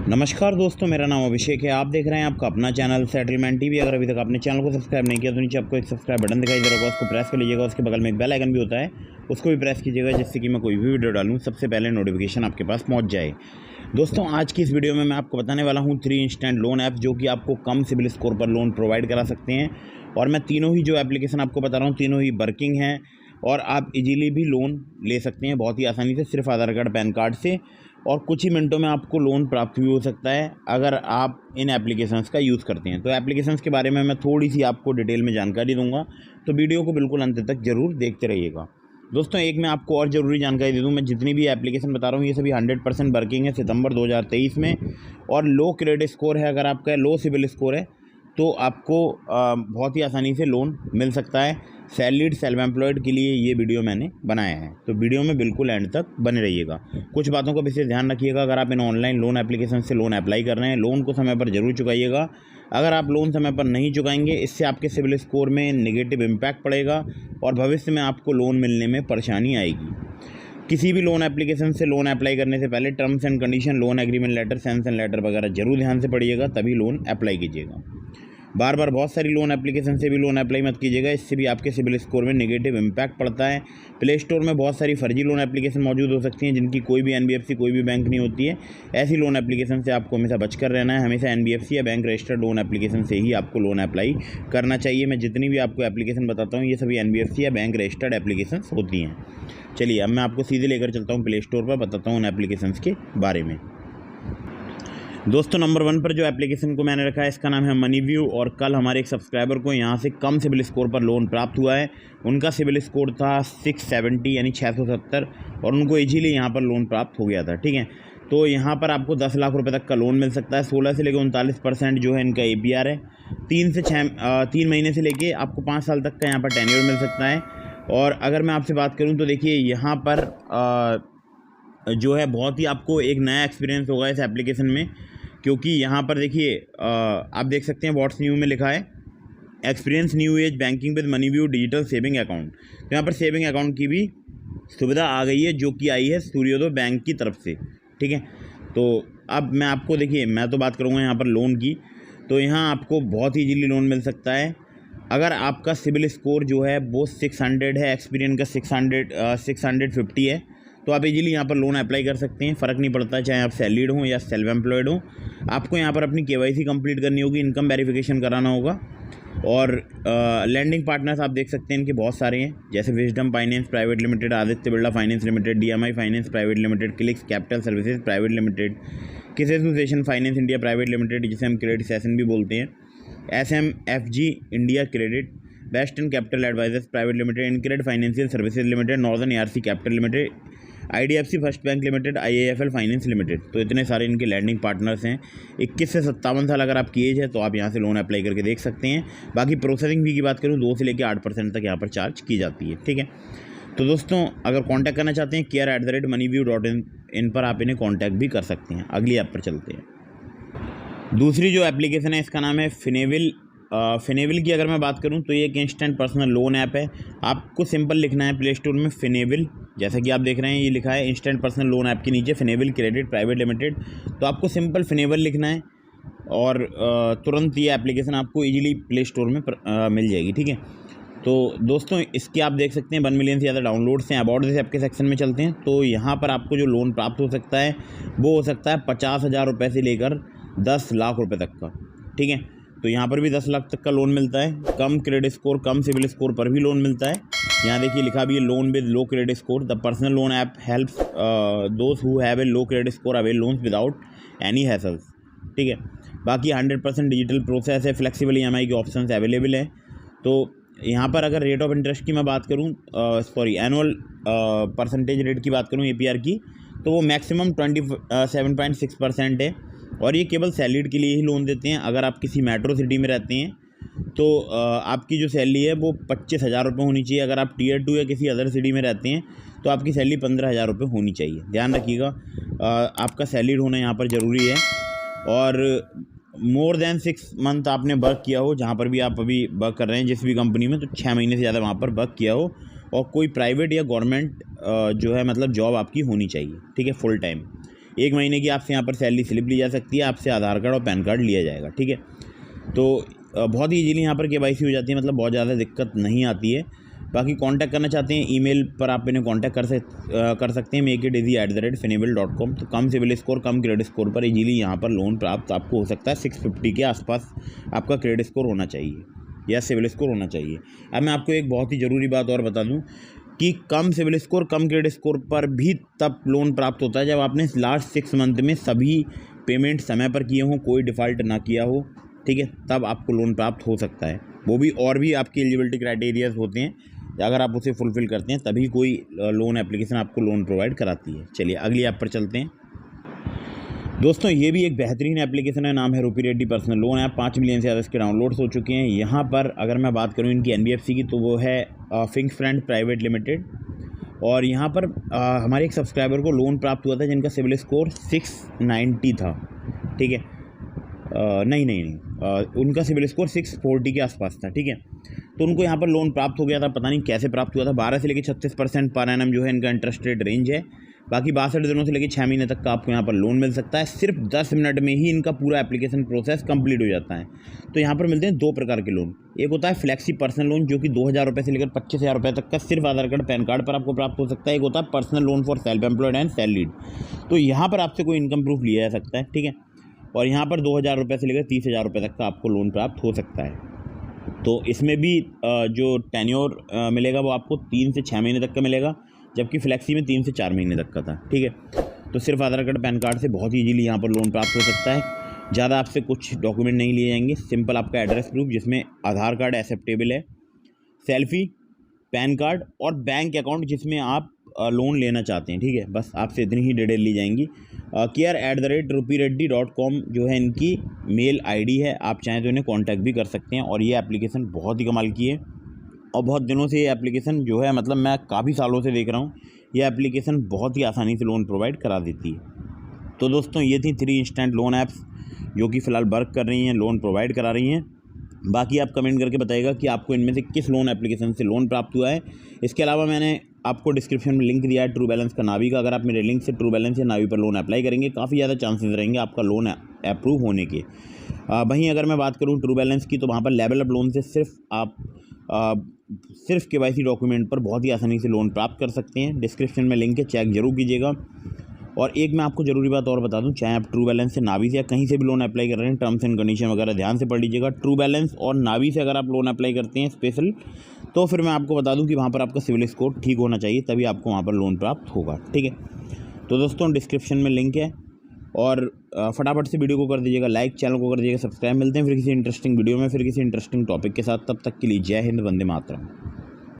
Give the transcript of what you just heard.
नमस्कार दोस्तों, मेरा नाम अभिषेक है। आप देख रहे हैं आपका अपना चैनल सेटलमेंट टीवी। अगर अभी तक आपने चैनल को सब्सक्राइब नहीं किया तो नीचे आपको एक सब्सक्राइब बटन दिखाई दे रहा होगा, उसको प्रेस कर लीजिएगा। उसके बगल में एक बेल आइकन भी होता है, उसको भी प्रेस कीजिएगा, जिससे कि मैं कोई भी वीडियो डालूँ सबसे पहले नोटिफिकेशन आपके पास पहुँच जाए। दोस्तों, आज की इस वीडियो में मैं आपको बताने वाला हूँ 3 इंस्टेंट लोन ऐप, जो कि आपको कम सिबिल स्कोर पर लोन प्रोवाइड करा सकते हैं। और मैं तीनों ही जो एप्लीकेशन आपको बता रहा हूँ, तीनों ही वर्किंग हैं और आप इजीली भी लोन ले सकते हैं बहुत ही आसानी से, सिर्फ आधार कार्ड पैन कार्ड से। और कुछ ही मिनटों में आपको लोन प्राप्त भी हो सकता है अगर आप इन एप्लीकेशंस का यूज़ करते हैं। तो एप्लीकेशंस के बारे में मैं थोड़ी सी आपको डिटेल में जानकारी दूंगा, तो वीडियो को बिल्कुल अंत तक ज़रूर देखते रहिएगा। दोस्तों, एक मैं आपको और ज़रूरी जानकारी दे दूं, मैं जितनी भी एप्लीकेशन बता रहा हूँ ये सभी 100% वर्किंग है सितंबर 2023 में। और लो क्रेडिट स्कोर है, अगर आपका लो सिबिल स्कोर है तो आपको बहुत ही आसानी से लोन मिल सकता है। सैलरीड सेल्फ एम्प्लॉयड के लिए ये वीडियो मैंने बनाया है, तो वीडियो में बिल्कुल एंड तक बने रहिएगा। कुछ बातों का विशेष ध्यान रखिएगा। अगर आप इन ऑनलाइन लोन एप्लीकेशन से लोन अप्लाई कर रहे हैं, लोन को समय पर जरूर चुकाइएगा। अगर आप लोन समय पर नहीं चुकाएंगे, इससे आपके सिबिल स्कोर में नेगेटिव इम्पैक्ट पड़ेगा और भविष्य में आपको लोन मिलने में परेशानी आएगी। किसी भी लोन एप्लीकेशन से लोन अप्लाई करने से पहले terms and condition, loan agreement letter, sanction letter वगैरह जरूर ध्यान से पढ़िएगा, तभी लोन अप्लाई कीजिएगा। बार बार बहुत सारी लोन एप्लीकेशन से भी लोन अप्लाई मत कीजिएगा, इससे भी आपके सिबिल स्कोर में नेगेटिव इम्पैक्ट पड़ता है। प्ले स्टोर में बहुत सारी फर्जी लोन एप्लीकेशन मौजूद हो सकती हैं, जिनकी कोई भी एनबीएफसी, कोई भी बैंक नहीं होती है। ऐसी लोन एप्लीकेशन से आपको हमेशा बचकर रहना है। हमेशा एनबीएफसी या बैंक रजिस्टर्ड लोन एप्लीकेशन से ही आपको लोन अप्लाई करना चाहिए। मैं जितनी भी आपको एप्लीकेशन बताता हूँ, ये सभी एनबीएफसी या बैंक रजिस्टर्ड एप्लीकेशन होती हैं। चलिए, अब मैं आपको सीधे लेकर चलता हूँ प्ले स्टोर पर, बताता हूँ उन एप्लीकेशन के बारे में। दोस्तों, नंबर 1 पर जो एप्लीकेशन को मैंने रखा है, इसका नाम है मनीव्यू। और कल हमारे एक सब्सक्राइबर को यहाँ से कम सिबिल स्कोर पर लोन प्राप्त हुआ है। उनका सिबिल स्कोर था 670 यानी 670, और उनको इजीली यहाँ पर लोन प्राप्त हो गया था। ठीक है, तो यहाँ पर आपको 10 लाख रुपए तक का लोन मिल सकता है। 16 से लेकर 39% जो है इनका APR है। 3 महीने से लेके आपको 5 साल तक का यहाँ पर टेन्योर मिल सकता है। और अगर मैं आपसे बात करूँ तो देखिए, यहाँ पर जो है बहुत ही आपको एक नया एक्सपीरियंस होगा इस एप्लीकेशन में, क्योंकि यहाँ पर देखिए आप देख सकते हैं व्हाट्स न्यू में लिखा है, experience new age banking with Moneyview digital saving account. तो यहाँ पर सेविंग अकाउंट की भी सुविधा आ गई है, जो कि आई है सूर्योदय बैंक की तरफ से। ठीक है, तो अब मैं आपको देखिए, मैं तो बात करूँगा यहाँ पर लोन की, तो यहाँ आपको बहुत ईजीली लोन मिल सकता है। अगर आपका सिबिल स्कोर जो है वो 600 है, एक्सपीरियंस का 650 है, तो आप इजीली यहाँ पर लोन अप्लाई कर सकते हैं। फ़र्क नहीं पड़ता चाहे आप सैलरीड हों या सेल्फ एम्प्लॉयड हों। आपको यहाँ पर अपनी KYC कंप्लीट करनी होगी, इनकम वेरिफिकेशन कराना होगा। और लैंडिंग पार्टनर्स आप देख सकते हैं इनके बहुत सारे हैं, जैसे Wisdom Finance Private Limited, Aditya Birla Finance Limited, DMI Finance Private Limited, Clix Capital Services Private Limited, किस एसोसिएशन फाइनेंस इंडिया प्राइवेट लिमिटेड, जिसे हम क्रेडिट सेशन भी बोलते हैं, SMFG India Credit, Western Capital Advisors Private Limited, InCred Financial Services Limited, Northern ARC Capital Limited, IDFC First Bank Limited, IIFL Finance Limited. तो इतने सारे इनके लैंडिंग पार्टनर्स हैं। 21 से 57 साल अगर आपकी एज है तो आप यहाँ से लोन अप्लाई करके देख सकते हैं। बाकी प्रोसेसिंग फी की बात करूँ, 2 से लेकर 8% तक यहाँ पर चार्ज की जाती है। ठीक है, तो दोस्तों, अगर कांटेक्ट करना चाहते हैं care@moneywiew.in पर आप इन्हें कांटेक्ट भी कर सकते हैं। अगली ऐप पर चलते हैं। दूसरी जो एप्लीकेशन है, इसका नाम है फिनेविल। फिनेविल की अगर मैं बात करूं तो ये एक इंस्टेंट पर्सनल लोन ऐप है। आपको सिंपल लिखना है प्ले स्टोर में फिनेविल, जैसा कि आप देख रहे हैं ये लिखा है इंस्टेंट पर्सनल लोन ऐप के नीचे फिनेविल क्रेडिट प्राइवेट लिमिटेड। तो आपको सिंपल फिनेविल लिखना है और तुरंत ये एप्लीकेशन आपको इजीली प्ले स्टोर में मिल जाएगी। ठीक है, तो दोस्तों, इसके आप देख सकते हैं 1 मिलियन से ज़्यादा डाउनलोड्स हैं। अबाउट दिस ऐप के सेक्शन में चलते हैं, तो यहाँ पर आपको जो लोन प्राप्त हो सकता है वो हो सकता है 50,000 रुपये से लेकर 10 लाख रुपये तक का। ठीक है, तो यहाँ पर भी 10 लाख तक का लोन मिलता है। कम क्रेडिट स्कोर, कम सिबिल स्कोर पर भी लोन मिलता है। यहाँ देखिए लिखा भी है, loan with low credit score, the personal loan app helps those who have a low credit score avail loans without any hassles. ठीक है, बाकी 100% डिजिटल प्रोसेस है, फ्लेक्सिबल EMI के ऑप्शन अवेलेबल है। तो यहाँ पर अगर रेट ऑफ इंटरेस्ट की मैं बात करूँ, एनुअल परसेंटेज रेट की बात करूँ APR की, तो वो मैक्सिमम 27.6% है। और ये केवल सैलरीड के लिए ही लोन देते हैं। अगर आप किसी मेट्रो सिटी में रहते हैं तो आपकी जो सैलरी है वो 25,000 रुपये होनी चाहिए। अगर आप Tier 2 या किसी अदर सिटी में रहते हैं तो आपकी सैलरी 15,000 रुपये होनी चाहिए। ध्यान रखिएगा, आपका सैलरीड होना यहाँ पर ज़रूरी है। और मोर देन 6 मंथ आपने वर्क किया हो, जहाँ पर भी आप अभी वर्क कर रहे हैं जिस भी कंपनी में, तो 6 महीने से ज़्यादा वहाँ पर वर्क किया हो, और कोई प्राइवेट या गवर्नमेंट जो है मतलब जॉब आपकी होनी चाहिए। ठीक है, फुल टाइम। 1 महीने की आपसे यहाँ पर सैलरी स्लिप ली जा सकती है, आपसे आधार कार्ड और पैन कार्ड लिया जाएगा, ठीक है। तो बहुत ही ईजीली यहाँ पर KYC हो जाती है, मतलब बहुत ज़्यादा दिक्कत नहीं आती है। बाकी कांटेक्ट करना चाहते हैं ईमेल पर आप इन्हें कांटेक्ट कर सकते हैं makeitizy@finable.com। तो कम सिविल स्कोर, कम क्रेडिट स्कोर पर ईजीली यहाँ पर लोन प्राप्त आपको हो सकता है। 650 के आसपास आपका क्रेडिट स्कोर होना चाहिए या सिविल स्कोर होना चाहिए। अब मैं आपको एक बहुत ही ज़रूरी बात और बता दूँ कि कम सिविल स्कोर, कम क्रेडिट स्कोर पर भी तब लोन प्राप्त होता है जब आपने लास्ट 6 मंथ में सभी पेमेंट समय पर किए हों, कोई डिफ़ॉल्ट ना किया हो, ठीक है, तब आपको लोन प्राप्त हो सकता है। वो भी और भी आपकी एलिजिबिलिटी क्राइटेरियाज होते हैं, अगर आप उसे फुलफ़िल करते हैं तभी कोई लोन एप्लीकेशन आपको लोन प्रोवाइड कराती है। चलिए अगली ऐप पर चलते हैं। दोस्तों ये भी एक बेहतरीन एप्लीकेशन है, नाम है रूपी Reddy personal loan app. 5 million से ज़्यादा इसके डाउनलोड्स हो चुके हैं। यहाँ पर अगर मैं बात करूँ इनकी NBFC की, तो वो है फिंक फ्रेंड प्राइवेट लिमिटेड। और यहाँ पर हमारे एक सब्सक्राइबर को लोन प्राप्त हुआ था जिनका सिविल स्कोर 690 था, ठीक है। नहीं, उनका सिविल स्कोर 640 के आसपास था, ठीक है। तो उनको यहाँ पर लोन प्राप्त हो गया था, पता नहीं कैसे प्राप्त हुआ था। 12 से लेकर 36% पर एनम जो है इनका इंटरेस्ट रेट रेंज है। बाकी 62 दिनों से लेकर 6 महीने तक का आपको यहाँ पर लोन मिल सकता है। सिर्फ 10 मिनट में ही इनका पूरा एप्लीकेशन प्रोसेस कंप्लीट हो जाता है। तो यहाँ पर मिलते हैं 2 प्रकार के लोन। एक होता है फ्लैक्सी पर्सनल लोन, जो कि 2000 रुपये से लेकर 25,000 रुपये तक का सिर्फ आधार कार्ड पैन कार्ड पर आपको प्राप्त हो सकता है। एक होता है personal loan for self employed and salaried. तो यहाँ पर आपसे कोई इनकम प्रूफ लिया जा सकता है, ठीक है। और यहाँ पर 2000 रुपये से लेकर 30,000 रुपये तक का आपको लोन प्राप्त हो सकता है। तो इसमें भी जो टेन्योर मिलेगा वो आपको 3 से 6 महीने तक का मिलेगा, जबकि फ्लैक्सी में 3 से 4 महीने तक का था, ठीक है। तो सिर्फ आधार कार्ड पैन कार्ड से बहुत ईजीली यहाँ पर लोन प्राप्त हो सकता है। ज़्यादा आपसे कुछ डॉक्यूमेंट नहीं लिए जाएंगे, सिंपल आपका एड्रेस प्रूफ जिसमें आधार कार्ड एक्सेप्टेबल है, सेल्फी, पैन कार्ड और बैंक अकाउंट जिसमें आप लोन लेना चाहते हैं, ठीक है। बस आपसे इतनी ही डिटेल ली जाएंगी। care@rupireddy.com जो है इनकी मेल ID है, आप चाहें तो इन्हें कांटेक्ट भी कर सकते हैं। और ये एप्लीकेशन बहुत ही कमाल की है और बहुत दिनों से ये एप्लीकेशन जो है, मतलब मैं काफ़ी सालों से देख रहा हूँ, ये एप्लीकेशन बहुत ही आसानी से लोन प्रोवाइड करा देती है। तो दोस्तों ये थी 3 इंस्टेंट लोन ऐप्स जो कि फ़िलहाल वर्क कर रही हैं, लोन प्रोवाइड करा रही हैं। बाकी आप कमेंट करके बताइएगा कि आपको इनमें से किस लोन एप्लीकेशन से लोन प्राप्त हुआ है। इसके अलावा मैंने आपको डिस्क्रिप्शन में लिंक दिया है ट्रू बैलेंस का, नावी का। अगर आप मेरे लिंक से ट्रू बैलेंस या नावी पर लोन अप्लाई करेंगे, काफ़ी ज़्यादा चांसेस रहेंगे आपका लोन अप्रूव होने के। वहीं अगर मैं बात करूं ट्रू बैलेंस की, तो वहाँ पर लेवल अप लोन से सिर्फ KYC डॉक्यूमेंट पर बहुत ही आसानी से लोन प्राप्त कर सकते हैं। डिस्क्रिप्शन में लिंक है, चेक जरूर कीजिएगा। और एक मैं आपको ज़रूरी बात और बता दूं, चाहे आप ट्रू बैलेंस से, नावी से या कहीं से भी लोन अप्लाई कर रहे हैं, टर्म्स एंड कंडीशन वगैरह ध्यान से पढ़ लीजिएगा। ट्रू बैलेंस और नावी से अगर आप लोन अप्लाई करते हैं स्पेशल, तो फिर मैं आपको बता दूं कि वहाँ पर आपका सिविल स्कोर ठीक होना चाहिए, तभी आपको वहाँ पर लोन प्राप्त होगा, ठीक है। तो दोस्तों डिस्क्रिप्शन में लिंक है और फटाफट से वीडियो को कर दीजिएगा लाइक, चैनल को कर दीजिएगा सब्सक्राइब। मिलते हैं फिर किसी इंटरेस्टिंग वीडियो में, फिर किसी इंटरेस्टिंग टॉपिक के साथ। तब तक के लिए जय हिंद, वंदे मातरम।